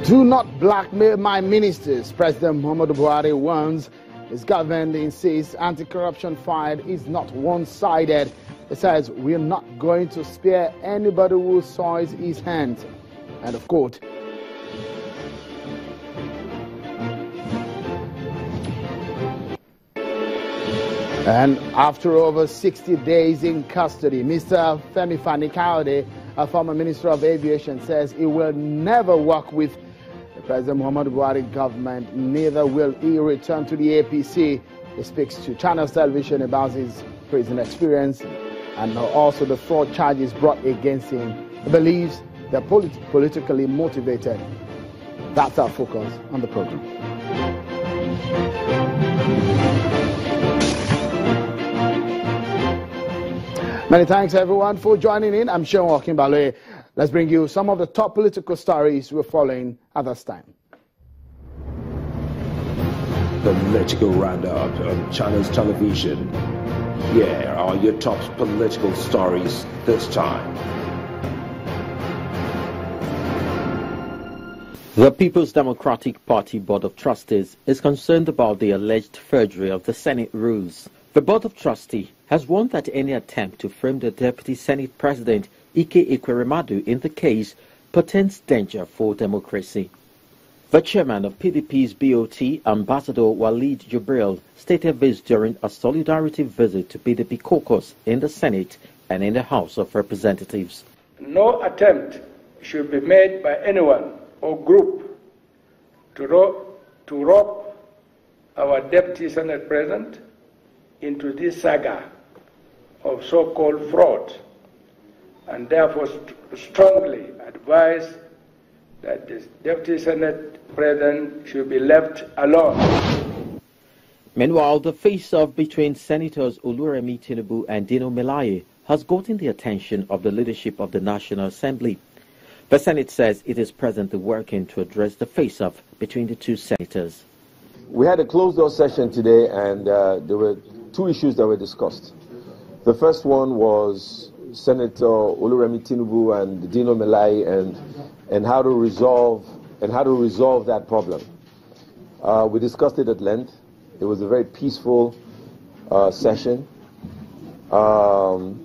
Do not blackmail my ministers, President Muhammadu Buhari warns. His government insists anti-corruption fight is not one-sided. It says, we are not going to spare anybody who soils his hands. End of quote. And after over 60 days in custody, Mr. Femi Fani-Kayode, a former Minister of Aviation, says he will never work with the President Muhammadu Buhari government, neither will he return to the APC. He speaks to Channels Television about his prison experience and also the fraud charges brought against him. He believes they're politically motivated. That's our focus on the program. Many thanks, everyone, for joining in. I'm Sean Melaye. Let's bring you some of the top political stories we're following at this time. Political roundup on Channels Television. Here are your top political stories this time. The People's Democratic Party Board of Trustees is concerned about the alleged forgery of the Senate rules. The Board of Trustees has warned that any attempt to frame the Deputy Senate President, Ike Ekweremadu, in the case portends danger for democracy. The chairman of PDP's BOT, Ambassador Walid Jubril, stated this during a solidarity visit to PDP caucus in the Senate and in the House of Representatives. No attempt should be made by anyone or group to rob our Deputy Senate President into this saga of so-called fraud, and therefore strongly advise that the Deputy Senate President should be left alone. Meanwhile, the face-off between Senators Oluremi Tinubu and Dino Melaye has gotten the attention of the leadership of the National Assembly. The Senate says it is presently working to address the face-off between the two senators. We had a closed-door session today, and there were two issues that were discussed. The first one was Senator Oluremi Tinubu and Dino Melaye and how to resolve that problem. We discussed it at length. It was a very peaceful session. Senator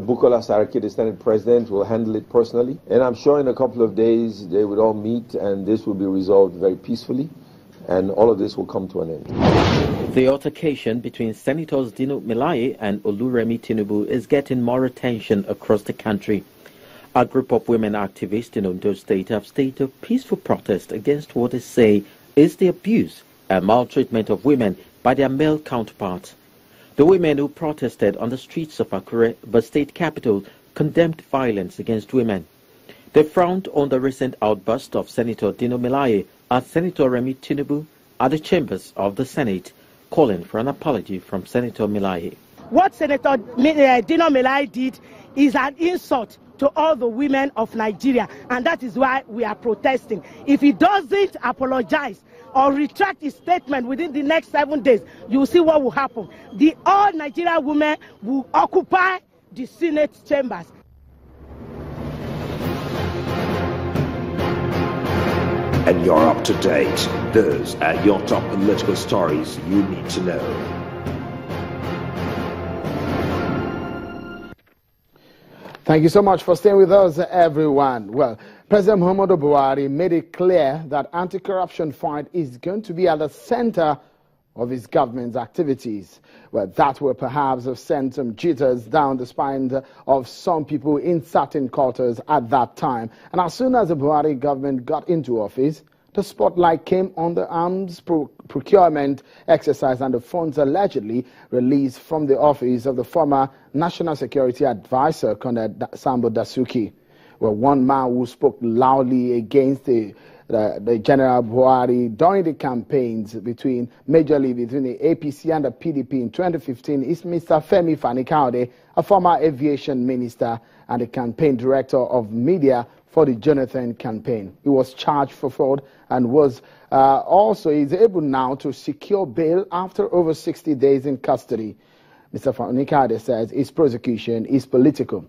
Bukola Saraki, the Senate President, will handle it personally. And I'm sure in a couple of days they would all meet and this will be resolved very peacefully. And all of this will come to an end. The altercation between Senators Dino Melaye and Oluremi Tinubu is getting more attention across the country. A group of women activists in Ondo State have staged a peaceful protest against what they say is the abuse and maltreatment of women by their male counterparts. The women who protested on the streets of Akure, the state capital, condemned violence against women. They frowned on the recent outburst of Senator Dino Melaye and Senator Remi Tinubu at the chambers of the Senate, calling for an apology from Senator Melaye. What Senator Dino Melaye did is an insult to all the women of Nigeria, and that is why we are protesting. If he doesn't apologize or retract his statement within the next 7 days, you will see what will happen. All Nigerian women will occupy the Senate chambers. And you're up to date. Those are your top political stories you need to know. Thank you so much for staying with us, everyone. Well, President Muhammadu Buhari made it clear that anti-corruption fight is going to be at the center of his government's activities. Well, that will perhaps have sent some jitters down the spine of some people in certain quarters at that time. And as soon as the Buhari government got into office, the spotlight came on the arms procurement exercise and the funds allegedly released from the office of the former National Security Advisor, Colonel Sambo Dasuki. Well, one man who spoke loudly against the General Buhari during the campaigns between the APC and the PDP in 2015 is Mr. Femi Fani-Kayode, a former aviation minister and the campaign director of media for the Jonathan campaign. He was charged for fraud and was is able now to secure bail after over 60 days in custody. Mr. Fani-Kayode says his prosecution is political.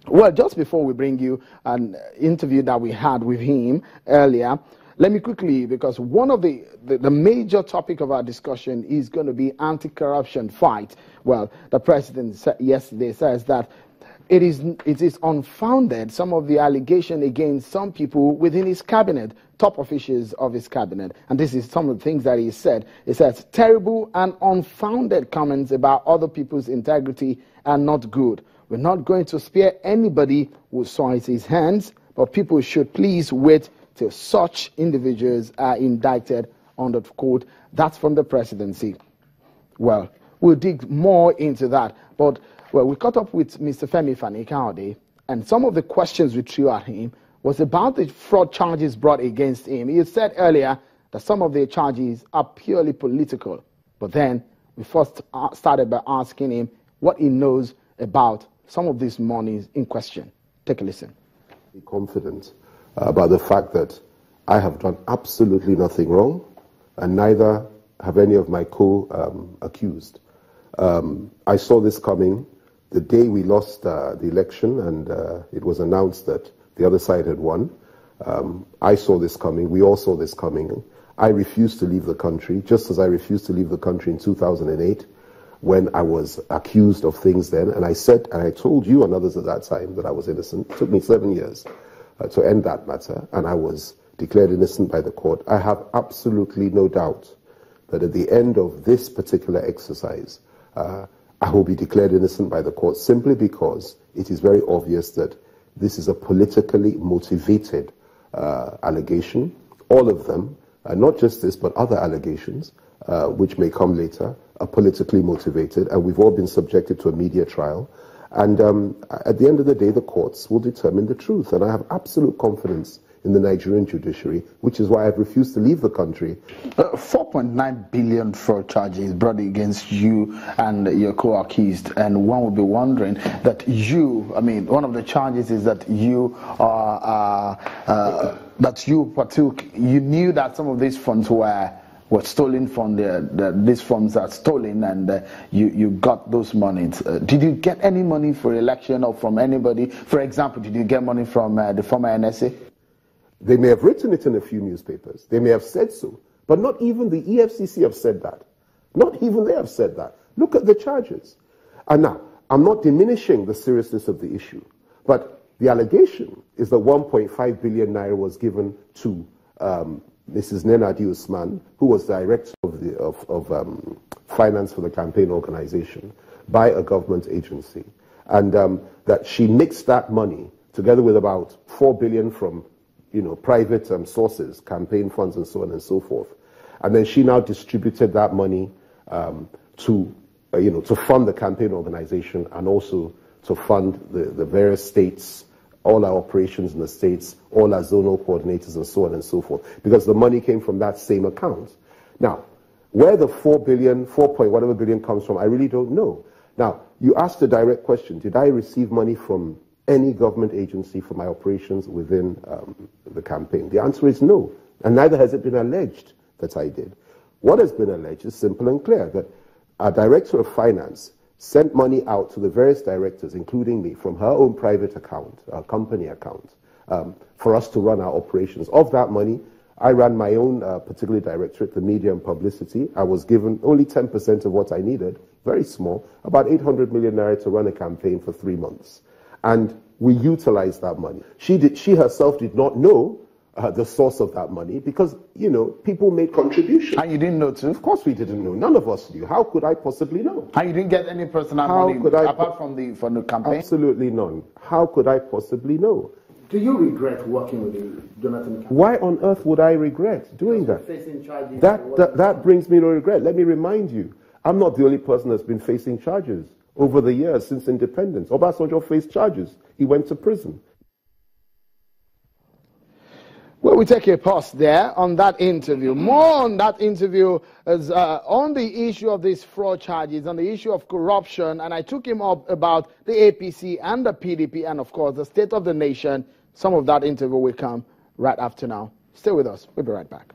Well, just before we bring you an interview that we had with him earlier, let me quickly, because one of the major topic of our discussion is going to be anti-corruption fight. Well, the president yesterday says that it is unfounded, some of the allegation against some people within his cabinet, top officials of his cabinet. And this is some of the things that he said. He says, terrible and unfounded comments about other people's integrity are not good. We're not going to spare anybody who soils his hands, but people should please wait till such individuals are indicted under the court. That's from the presidency. Well, we'll dig more into that. But, well, we caught up with Mr. Femi Fani-Kayode, and some of the questions we threw at him was about the fraud charges brought against him. He said earlier that some of the charges are purely political. But then we first started by asking him what he knows about some of these monies in question. Take a listen. Be confident about the fact that I have done absolutely nothing wrong, and neither have any of my co-accused. I saw this coming the day we lost the election, and it was announced that the other side had won. I saw this coming. We all saw this coming. I refused to leave the country, just as I refused to leave the country in 2008. When I was accused of things then, and I said, and I told you and others at that time that I was innocent. It took me 7 years to end that matter, and I was declared innocent by the court. I have absolutely no doubt that at the end of this particular exercise, I will be declared innocent by the court simply because it is very obvious that this is a politically motivated allegation. All of them, not just this, but other allegations, which may come later, are politically motivated, and we've all been subjected to a media trial. And at the end of the day, the courts will determine the truth. And I have absolute confidence in the Nigerian judiciary, which is why I've refused to leave the country. 4.9 billion fraud charges brought against you and your co-accused. And one would be wondering that you, I mean, one of the charges is that you you knew that some of these funds were stolen from these funds are stolen, and you got those monies. Did you get any money for election or from anybody? For example, did you get money from the former NSA? They may have written it in a few newspapers. They may have said so. But not even the EFCC have said that. Not even they have said that. Look at the charges. And now, I'm not diminishing the seriousness of the issue, but the allegation is that 1.5 billion naira was given to Mrs. Nenadi Usman, who was director of finance for the campaign organization, by a government agency, and that she mixed that money together with about 4 billion from, private sources, campaign funds, and so on and so forth, and then she now distributed that money to fund the campaign organization and also to fund the various states, all our operations in the states, all our zonal coordinators, and so on and so forth, because the money came from that same account. Now, where the 4 point whatever billion comes from, I really don't know. Now, you asked a direct question. Did I receive money from any government agency for my operations within the campaign? The answer is no, and neither has it been alleged that I did. What has been alleged is simple and clear, that our director of finance sent money out to the various directors, including me, from her own private account, our company account, for us to run our operations. Of that money, I ran my own particular directorate, the media and publicity. I was given only 10% of what I needed, very small, about 800 million naira to run a campaign for 3 months. And we utilized that money. She herself did not know the source of that money because, people made contributions. And you didn't know too? Of course we didn't know. None of us knew. How could I possibly know? And you didn't get any personal money apart from the campaign? Absolutely none. How could I possibly know? Do you regret working with the Jonathan campaign? Why on earth would I regret doing that? Facing charges. That brings me no regret. Let me remind you, I'm not the only person that's been facing charges over the years since independence. Obasanjo faced charges. He went to prison. Well, we take a pause there on that interview. More on that interview is on the issue of these fraud charges, on the issue of corruption, and I took him up about the APC and the PDP and, of course, the state of the nation. Some of that interview will come right after now. Stay with us. We'll be right back.